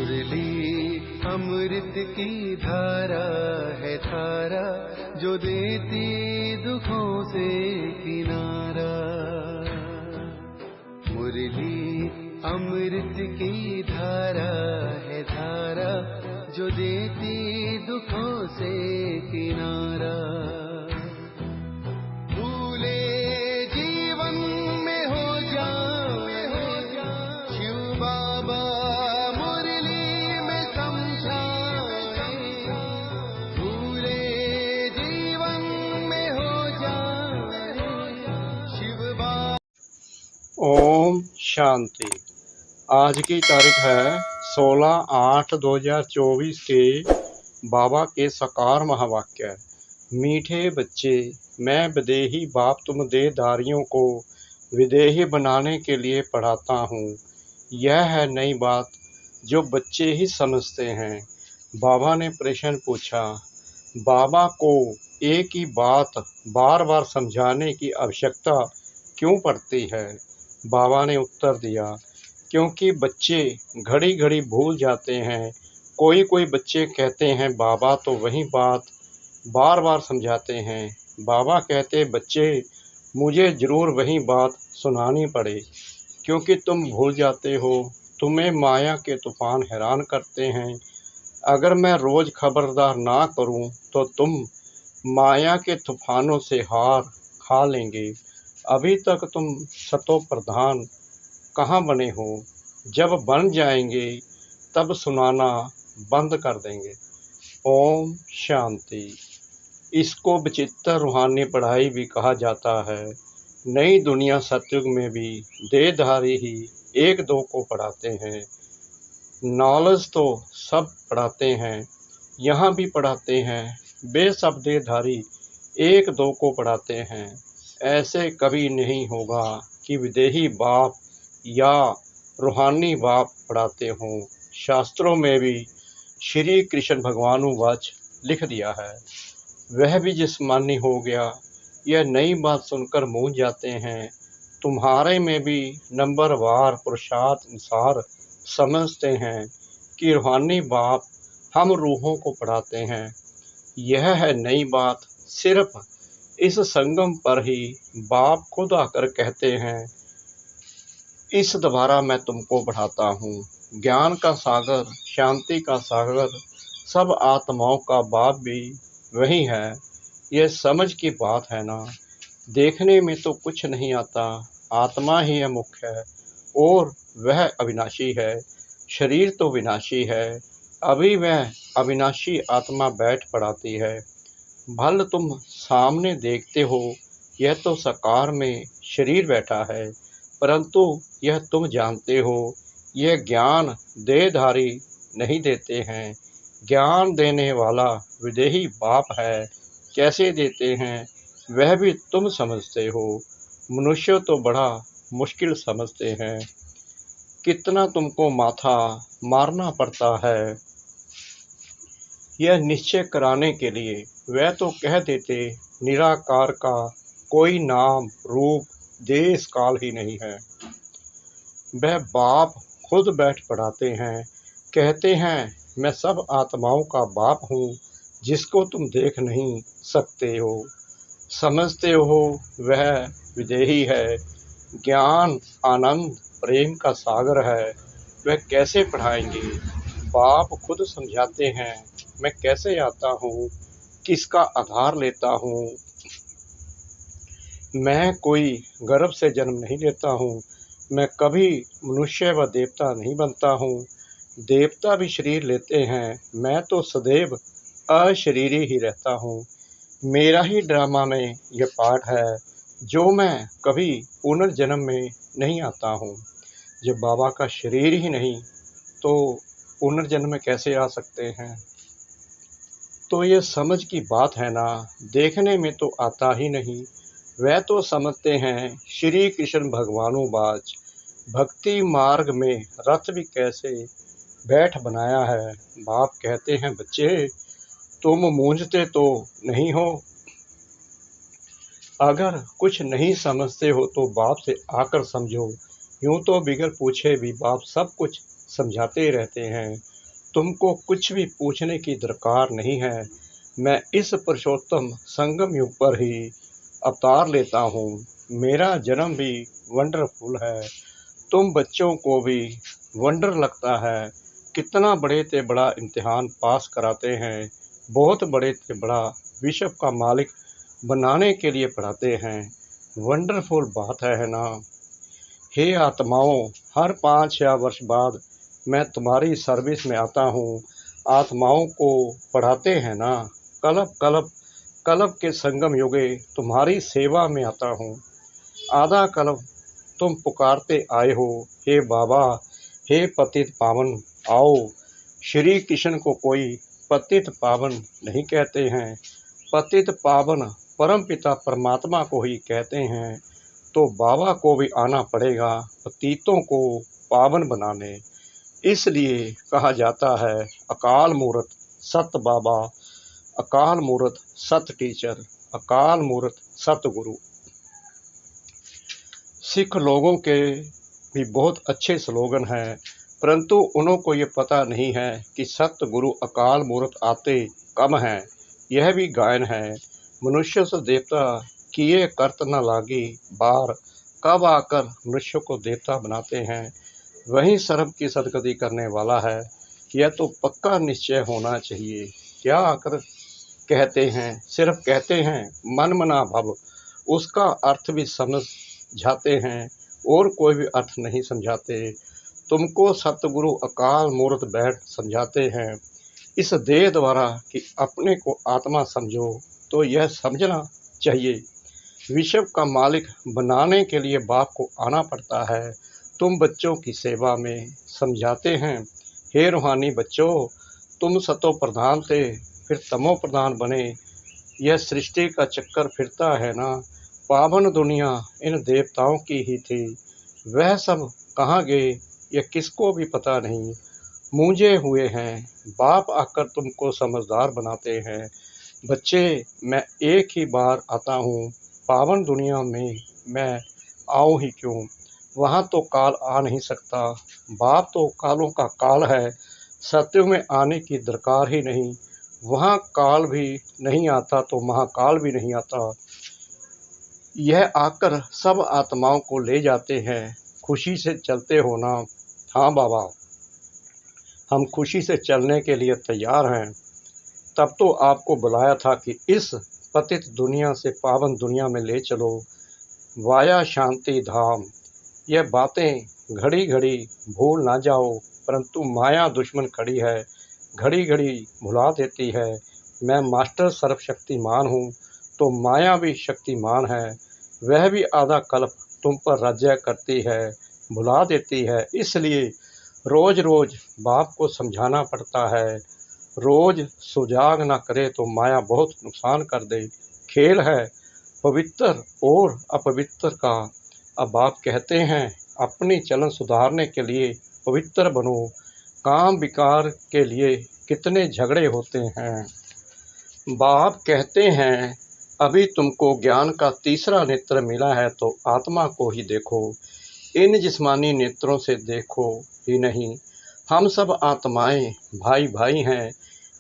मुरली अमृत की धारा है धारा, जो देती दुखों से किनारा। मुरली अमृत की धारा है धारा, जो देती दुखों से किनारा। भूले जीवन में हो जाए शिव बाबा मुरली में समझाए। भूले जीवन में हो जाए शिव बाबा। ओम शांति। आज की तारीख है 16/8/2024 के बाबा के साकार महावाक्य। मीठे बच्चे, मैं विदेही बाप तुम देहधारियों को विदेही बनाने के लिए पढ़ाता हूँ। यह है नई बात जो बच्चे ही समझते हैं। बाबा ने प्रश्न पूछा, बाबा को एक ही बात बार बार समझाने की आवश्यकता क्यों पड़ती है? बाबा ने उत्तर दिया, क्योंकि बच्चे घड़ी घड़ी भूल जाते हैं। कोई बच्चे कहते हैं बाबा तो वही बात बार बार समझाते हैं। बाबा कहते, बच्चे मुझे ज़रूर वही बात सुनानी पड़े, क्योंकि तुम भूल जाते हो। तुम्हें माया के तूफान हैरान करते हैं। अगर मैं रोज़ खबरदार ना करूं तो तुम माया के तूफानों से हार खा लेंगे। अभी तक तुम सतो प्रधान कहाँ बने हो? जब बन जाएंगे तब सुनाना बंद कर देंगे। ओम शांति। इसको विचित्र रूहानी पढ़ाई भी कहा जाता है। नई दुनिया सतयुग में भी देहधारी ही एक दो को पढ़ाते हैं। नॉलेज तो सब पढ़ाते हैं, यहाँ भी पढ़ाते हैं। वे सब देहधारी एक दो को पढ़ाते हैं। ऐसे कभी नहीं होगा कि विदेही बाप या रूहानी बाप पढ़ाते हों। शास्त्रों में भी श्री कृष्ण भगवानुवाच लिख दिया है। वह भी जिस्मानी हो गया। यह नई बात सुनकर मूंझ जाते हैं। तुम्हारे में भी नंबरवार पुरुषार्थ अनुसार समझते हैं कि रूहानी बाप हम रूहों को पढ़ाते हैं। यह है नई बात। सिर्फ इस संगम पर ही बाप खुद आकर कहते हैं, इस द्वारा मैं तुमको पढ़ाता हूँ। ज्ञान का सागर, शांति का सागर, सब आत्माओं का बाप भी वही है। यह समझ की बात है ना। देखने में तो कुछ नहीं आता। आत्मा ही है मुख्य है और वह अविनाशी है। शरीर तो विनाशी है। अभी वह अविनाशी आत्मा बैठ पढ़ाती है। भल तुम सामने देखते हो, यह तो साकार में शरीर बैठा है, परंतु यह तुम जानते हो, यह ज्ञान देहधारी नहीं देते हैं। ज्ञान देने वाला विदेही बाप है। कैसे देते हैं वह भी तुम समझते हो। मनुष्य तो बड़ा मुश्किल समझते हैं। कितना तुमको माथा मारना पड़ता है यह निश्चय कराने के लिए। वह तो कह देते, निराकार का कोई नाम रूप देश काल ही नहीं है। वह बाप खुद बैठ पढ़ाते हैं। कहते हैं, मैं सब आत्माओं का बाप हूँ, जिसको तुम देख नहीं सकते हो। समझते हो वह विदेही है। ज्ञान, आनंद, प्रेम का सागर है। वह कैसे पढ़ाएंगे? बाप खुद समझाते हैं। मैं कैसे आता हूँ, किसका आधार लेता हूँ। मैं कोई गर्भ से जन्म नहीं लेता हूँ। मैं कभी मनुष्य व देवता नहीं बनता हूँ। देवता भी शरीर लेते हैं। मैं तो सदैव अशरीरी ही रहता हूँ। मेरा ही ड्रामा में यह पाठ है, जो मैं कभी पुनर्जन्म में नहीं आता हूँ। जब बाबा का शरीर ही नहीं तो पुनर्जन्म में कैसे आ सकते हैं? तो ये समझ की बात है ना। देखने में तो आता ही नहीं। वह तो समझते हैं श्री कृष्ण भगवानुवाच, भक्ति मार्ग में रथ भी कैसे बैठ बनाया है। बाप कहते हैं, बच्चे तुम मूंझते तो नहीं हो? अगर कुछ नहीं समझते हो तो बाप से आकर समझो। यूं तो बिगर पूछे भी बाप सब कुछ समझाते रहते हैं। तुमको कुछ भी पूछने की दरकार नहीं है। मैं इस पुरुषोत्तम संगम युग पर ही अवतार लेता हूँ। मेरा जन्म भी वंडरफुल है। तुम बच्चों को भी वंडर लगता है। कितना बड़े से बड़ा इम्तिहान पास कराते हैं। बहुत बड़े से बड़ा विश्व का मालिक बनाने के लिए पढ़ाते हैं। वंडरफुल बात है ना। हे आत्माओं, हर 5 या वर्ष बाद मैं तुम्हारी सर्विस में आता हूँ। आत्माओं को पढ़ाते हैं ना। कल्प कल्प कल्प के संगम युगे तुम्हारी सेवा में आता हूँ। आधा कल्प तुम पुकारते आए हो, हे बाबा, हे पतित पावन आओ। श्री कृष्ण को कोई पतित पावन नहीं कहते हैं। पतित पावन परम पिता परमात्मा को ही कहते हैं। तो बाबा को भी आना पड़ेगा पतितों को पावन बनाने। इसलिए कहा जाता है अकाल मूर्त सत बाबा, अकाल मूर्त सत टीचर, अकाल मूर्त सत गुरु। सिख लोगों के भी बहुत अच्छे स्लोगन हैं, परंतु उन्हों को ये पता नहीं है कि सतगुरु अकाल मूर्त आते कब हैं। यह भी गायन है, मनुष्य से देवता किए करत न लागी बार, कब आकर मनुष्य को देवता बनाते हैं। वही सर्व की सदगति करने वाला है। यह तो पक्का निश्चय होना चाहिए। क्या आकर कहते हैं, सिर्फ कहते हैं मन मना भव, उसका अर्थ भी समझाते हैं और कोई भी अर्थ नहीं समझाते। तुमको सतगुरु अकाल मूर्त बैठ समझाते हैं इस देह द्वारा कि अपने को आत्मा समझो। तो यह समझना चाहिए विश्व का मालिक बनाने के लिए बाप को आना पड़ता है। तुम बच्चों की सेवा में समझाते हैं, हे रूहानी बच्चों, तुम सतो प्रधान थे फिर तमो प्रधान बने। यह सृष्टि का चक्कर फिरता है ना। पावन दुनिया इन देवताओं की ही थी। वह सब कहाँ गए यह किसको भी पता नहीं। मूंझे हुए हैं। बाप आकर तुमको समझदार बनाते हैं। बच्चे, मैं एक ही बार आता हूँ। पावन दुनिया में मैं आऊँ ही क्यों। वहाँ तो काल आ नहीं सकता। बाप तो कालों का काल है। सत्युग में आने की दरकार ही नहीं। वहाँ काल भी नहीं आता तो महाकाल भी नहीं आता। यह आकर सब आत्माओं को ले जाते हैं। खुशी से चलते हो ना। हाँ बाबा, हम खुशी से चलने के लिए तैयार हैं। तब तो आपको बुलाया था कि इस पतित दुनिया से पावन दुनिया में ले चलो। वाया शांति धाम। यह बातें घड़ी घड़ी भूल ना जाओ, परंतु माया दुश्मन खड़ी है, घड़ी घड़ी भुला देती है। मैं मास्टर सर्वशक्तिमान हूँ, तो माया भी शक्तिमान है। वह भी आधा कल्प तुम पर राज्य करती है, भुला देती है। इसलिए रोज रोज बाप को समझाना पड़ता है। रोज सुजाग न करे तो माया बहुत नुकसान कर दे। खेल है पवित्र और अपवित्र का। अब बाप कहते हैं अपनी चलन सुधारने के लिए पवित्र बनो। काम विकार के लिए कितने झगड़े होते हैं। बाप कहते हैं अभी तुमको ज्ञान का तीसरा नेत्र मिला है तो आत्मा को ही देखो। इन जिस्मानी नेत्रों से देखो ही नहीं। हम सब आत्माएं भाई भाई हैं।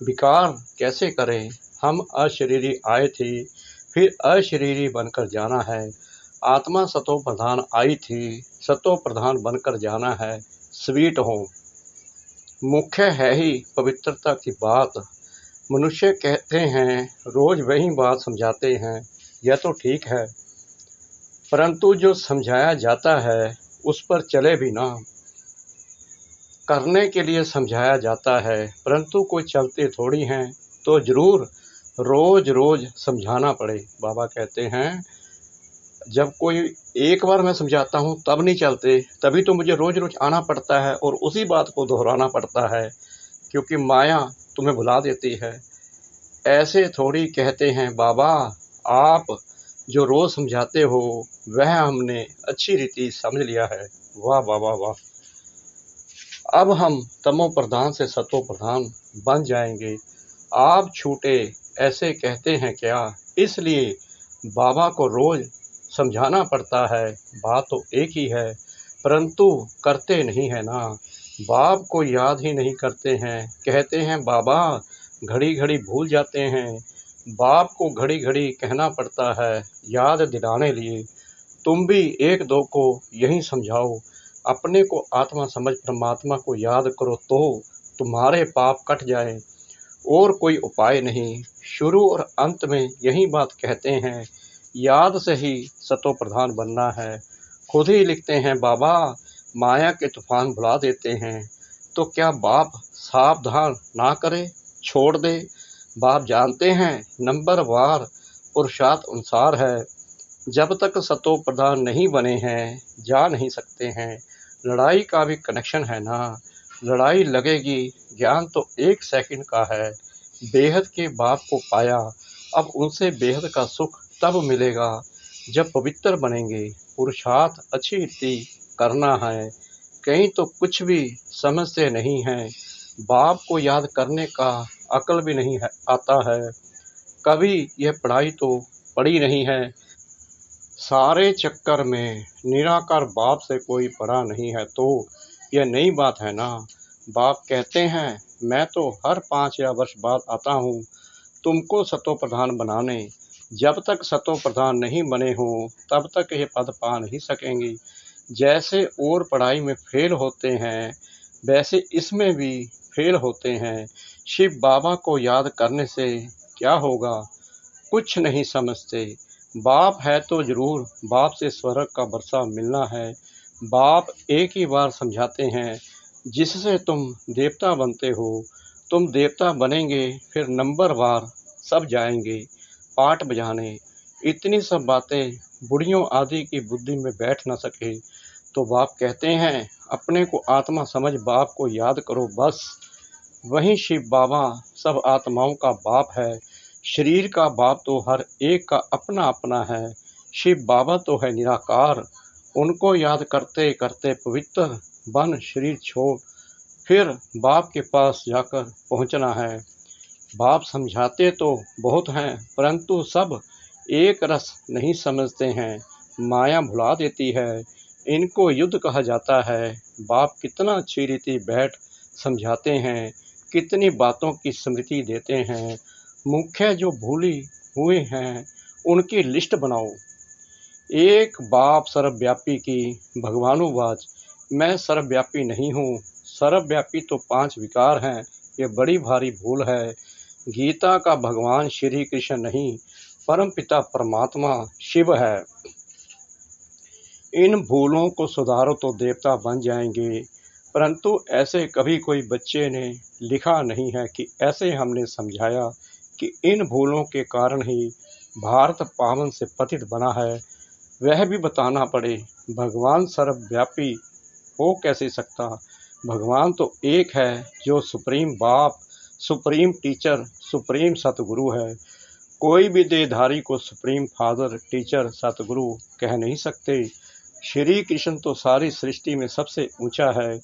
विकार कैसे करें। हम अशरीरी आए थे, फिर अशरीरी बनकर जाना है। आत्मा सतो प्रधान आई थी, सतो प्रधान बनकर जाना है। स्वीट हो। मुख्य है ही पवित्रता की बात। मनुष्य कहते हैं रोज वही बात समझाते हैं। यह तो ठीक है, परंतु जो समझाया जाता है उस पर चले भी ना। करने के लिए समझाया जाता है, परंतु कोई चलते थोड़ी हैं। तो जरूर रोज रोज समझाना पड़े। बाबा कहते हैं जब कोई एक बार मैं समझाता हूँ तब नहीं चलते, तभी तो मुझे रोज रोज आना पड़ता है और उसी बात को दोहराना पड़ता है, क्योंकि माया तुम्हें भुला देती है। ऐसे थोड़ी कहते हैं बाबा, आप जो रोज समझाते हो वह हमने अच्छी रीति समझ लिया है। वाह बाबा वाह। अब हम तमो प्रधान से सतो प्रधान बन जाएंगे। आप छूटे ऐसे कहते हैं क्या। इसलिए बाबा को रोज समझाना पड़ता है। बात तो एक ही है, परंतु करते नहीं है ना। बाप को याद ही नहीं करते हैं। कहते हैं बाबा घड़ी घड़ी भूल जाते हैं। बाप को घड़ी घड़ी कहना पड़ता है याद दिलाने लिए। तुम भी एक दो को यही समझाओ, अपने को आत्मा समझ परमात्मा को याद करो तो तुम्हारे पाप कट जाए। और कोई उपाय नहीं। शुरू और अंत में यही बात कहते हैं, याद से ही सतो प्रधान बनना है। खुद ही लिखते हैं बाबा माया के तूफान भुला देते हैं। तो क्या बाप सावधान ना करे, छोड़ दे? बाप जानते हैं नंबर वार पुरुषार्थ अनुसार है। जब तक सतो प्रधान नहीं बने हैं जा नहीं सकते हैं। लड़ाई का भी कनेक्शन है ना। लड़ाई लगेगी, ज्ञान तो 1 सेकंड का है। बेहद के बाप को पाया, अब उनसे बेहद का सुख तब मिलेगा जब पवित्र बनेंगे। पुरुषार्थ अच्छी रीति करना है। कहीं तो कुछ भी समझते नहीं हैं। बाप को याद करने का अकल भी नहीं आता है। कभी यह पढ़ाई तो पढ़ी नहीं है। सारे चक्कर में निराकार बाप से कोई पढ़ा नहीं है तो यह नई बात है ना। बाप कहते हैं मैं तो हर 5 या वर्ष बाद आता हूँ तुमको सतो प्रधान बनाने। जब तक सतो प्रधान नहीं बने हो तब तक ये पद पा नहीं सकेंगे। जैसे और पढ़ाई में फेल होते हैं वैसे इसमें भी फेल होते हैं। शिव बाबा को याद करने से क्या होगा, कुछ नहीं समझते। बाप है तो जरूर बाप से स्वर्ग का वर्षा मिलना है। बाप एक ही बार समझाते हैं जिससे तुम देवता बनते हो। तुम देवता बनेंगे फिर नंबर वार सब जाएंगे पाठ बजाने। इतनी सब बातें बुढ़ियों आदि की बुद्धि में बैठ न सके तो बाप कहते हैं अपने को आत्मा समझ बाप को याद करो बस। वही शिव बाबा सब आत्माओं का बाप है। शरीर का बाप तो हर एक का अपना अपना है। शिव बाबा तो है निराकार। उनको याद करते करते पवित्र बन शरीर छोड़ फिर बाप के पास जाकर पहुंचना है। बाप समझाते तो बहुत हैं परंतु सब एक रस नहीं समझते हैं। माया भुला देती है। इनको युद्ध कहा जाता है। बाप कितना अच्छी रीति बैठ समझाते हैं, कितनी बातों की स्मृति देते हैं। मुख्य जो भूली हुए हैं उनकी लिस्ट बनाओ। एक बाप सर्वव्यापी की भगवानुवाच, मैं सर्वव्यापी नहीं हूँ। सर्वव्यापी तो 5 विकार हैं, ये बड़ी भारी भूल है। गीता का भगवान श्री कृष्ण नहीं, परम पिता परमात्मा शिव है। इन भूलों को सुधारो तो देवता बन जाएंगे। परंतु ऐसे कभी कोई बच्चे ने लिखा नहीं है कि ऐसे हमने समझाया कि इन भूलों के कारण ही भारत पावन से पतित बना है। वह भी बताना पड़े। भगवान सर्वव्यापी हो कैसे सकता। भगवान तो एक है जो सुप्रीम बाप, सुप्रीम टीचर, सुप्रीम सतगुरु है। कोई भी देहधारी को सुप्रीम फादर, टीचर, सतगुरु कह नहीं सकते। श्री कृष्ण तो सारी सृष्टि में सबसे ऊंचा है।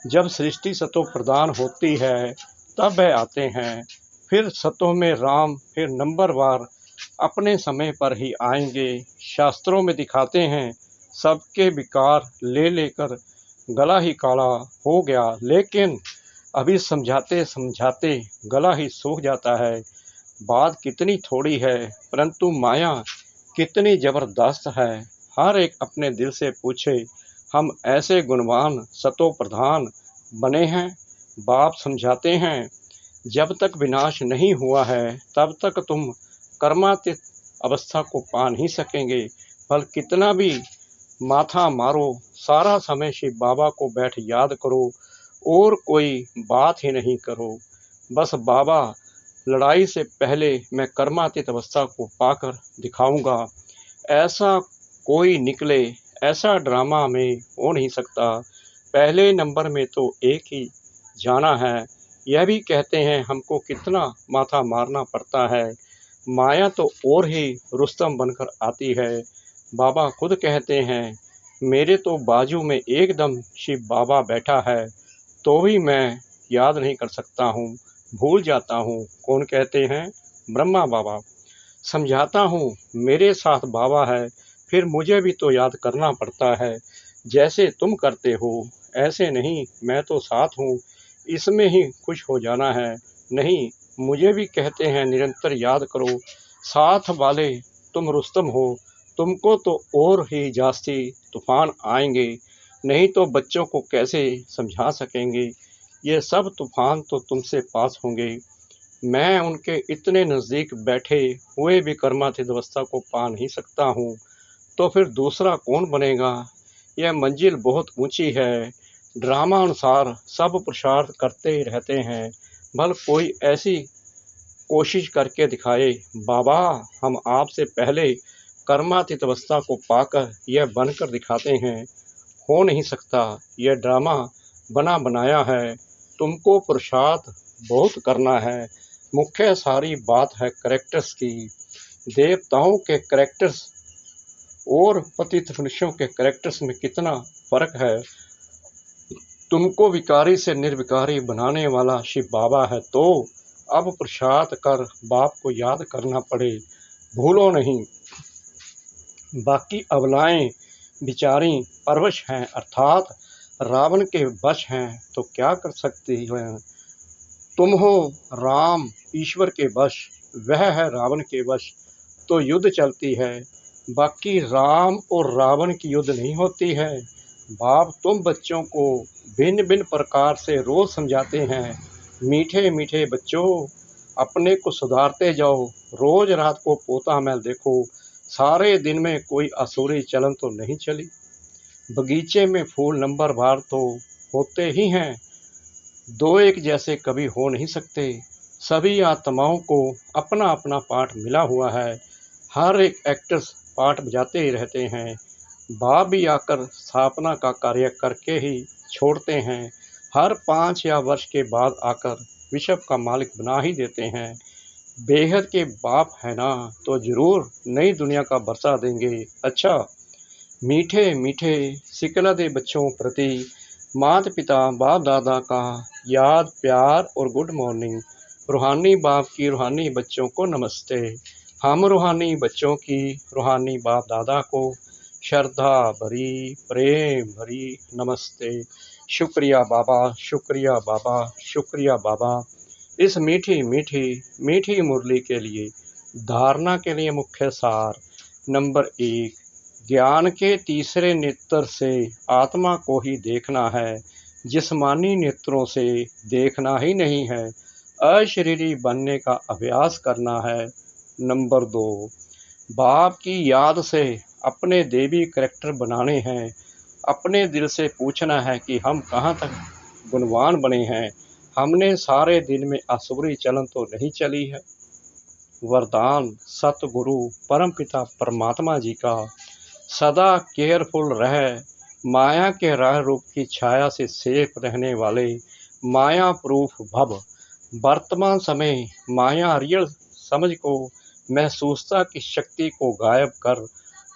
जब सृष्टि सतो प्रधान होती है तब वह आते हैं। फिर सतों में राम, फिर नंबरवार अपने समय पर ही आएंगे। शास्त्रों में दिखाते हैं सबके विकार ले लेकर गला ही काला हो गया, लेकिन अभी समझाते समझाते गला ही सूख जाता है। बात कितनी थोड़ी है परंतु माया कितनी जबरदस्त है। हर एक अपने दिल से पूछे, हम ऐसे गुणवान सतो प्रधान बने हैं। बाप समझाते हैं जब तक विनाश नहीं हुआ है तब तक तुम कर्मातीत अवस्था को पा नहीं सकेंगे। फल कितना भी माथा मारो, सारा समय शिव बाबा को बैठ याद करो और कोई बात ही नहीं करो। बस बाबा लड़ाई से पहले मैं कर्मातीत अवस्था को पाकर दिखाऊंगा। ऐसा कोई निकले, ऐसा ड्रामा में हो नहीं सकता। पहले नंबर में तो एक ही जाना है। यह भी कहते हैं हमको कितना माथा मारना पड़ता है। माया तो और ही रुस्तम बनकर आती है। बाबा खुद कहते हैं मेरे तो बाजू में एकदम शिव बाबा बैठा है तो भी मैं याद नहीं कर सकता हूँ, भूल जाता हूँ। कौन कहते हैं? ब्रह्मा बाबा। समझाता हूँ मेरे साथ बाबा है फिर मुझे भी तो याद करना पड़ता है। जैसे तुम करते हो ऐसे नहीं, मैं तो साथ हूँ, इसमें ही खुश हो जाना है। नहीं, मुझे भी कहते हैं निरंतर याद करो, साथ वाले तुम रुस्तम हो, तुमको तो और ही जास्ती तूफान आएंगे, नहीं तो बच्चों को कैसे समझा सकेंगे, ये सब तूफान तो तुमसे पास होंगे। मैं उनके इतने नज़दीक बैठे हुए भी कर्मातीत अवस्था को पा नहीं सकता हूँ, तो फिर दूसरा कौन बनेगा। यह मंजिल बहुत ऊंची है। ड्रामा अनुसार सब पुरुषार्थ करते रहते हैं, भल कोई ऐसी कोशिश करके दिखाए। बाबा, हम आपसे पहले कर्मातीत अवस्था को पाकर यह बनकर दिखाते हैं। हो नहीं सकता, यह ड्रामा बना बनाया है। तुमको पुरुषार्थ बहुत करना है। मुख्य सारी बात है कैरेक्टर्स की। देवताओं के कैरेक्टर्स और पतित मनुष्यों के कैरेक्टर्स में कितना फर्क है। तुमको विकारी से निर्विकारी बनाने वाला शिव बाबा है, तो अब पुरुषार्थ कर बाप को याद करना पड़े, भूलो नहीं। बाकी अबलाएं बिचारी परवश हैं, अर्थात रावण के वश हैं, तो क्या कर सकती हैं। तुम हो राम ईश्वर के वश, वह है रावण के वश, तो युद्ध चलती है। बाकी राम और रावण की युद्ध नहीं होती है। बाप तुम बच्चों को भिन्न भिन्न प्रकार से रोज समझाते हैं। मीठे मीठे बच्चों, अपने को सुधारते जाओ। रोज रात को पोता महल देखो, सारे दिन में कोई असुरी चलन तो नहीं चली। बगीचे में फूल नंबर बार तो होते ही हैं, दो एक जैसे कभी हो नहीं सकते। सभी आत्माओं को अपना अपना पाठ मिला हुआ है, हर एक एक्टर्स पाठ बजाते ही रहते हैं। बाप भी आकर स्थापना का कार्य करके ही छोड़ते हैं। हर 5 या वर्ष के बाद आकर विश्व का मालिक बना ही देते हैं। बेहद के बाप है ना, तो जरूर नई दुनिया का बरसा देंगे। अच्छा, मीठे मीठे सिकला दे बच्चों प्रति माता पिता बाप दादा का याद प्यार और गुड मॉर्निंग। रूहानी बाप की रूहानी बच्चों को नमस्ते। हम रूहानी बच्चों की रूहानी बाप दादा को श्रद्धा भरी प्रेम भरी नमस्ते। शुक्रिया बाबा, शुक्रिया बाबा, शुक्रिया बाबा। इस मीठी मीठी मीठी मुरली के लिए धारणा के लिए मुख्य सार नंबर 1, ज्ञान के तीसरे नेत्र से आत्मा को ही देखना है, जिस्मानी नेत्रों से देखना ही नहीं है। अशरीरी बनने का अभ्यास करना है। नंबर 2, बाप की याद से अपने देवी करैक्टर बनाने हैं। अपने दिल से पूछना है कि हम कहाँ तक गुणवान बने हैं, हमने सारे दिन में असुरी चलन तो नहीं चली है। वरदान सतगुरु परमपिता परमात्मा जी का, सदा केयरफुल रह, माया के राह रूप की छाया से सेफ रहने वाले माया प्रूफ भव। वर्तमान समय माया रियल समझ को महसूसता की शक्ति को गायब कर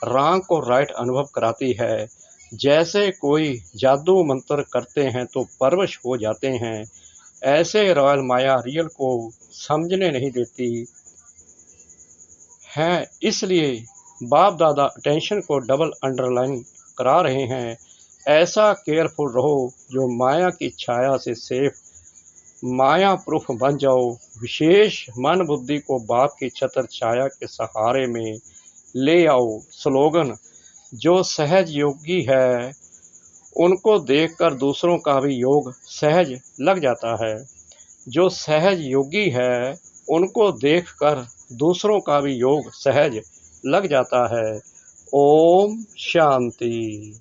रॉन्ग को राइट अनुभव कराती है। जैसे कोई जादू मंत्र करते हैं तो परवश हो जाते हैं, ऐसे रॉयल माया रियल को समझने नहीं देती है। इसलिए बाप दादा अटेंशन को डबल अंडरलाइन करा रहे हैं। ऐसा केयरफुल रहो जो माया की छाया से सेफ माया प्रूफ बन जाओ। विशेष मन बुद्धि को बाप की छत्र छाया के सहारे में ले आओ। स्लोगन, जो सहज योगी है उनको देखकर दूसरों का भी योग सहज लग जाता है। जो सहज योगी है उनको देखकर दूसरों का भी योग सहज लग जाता है। ओम शांति।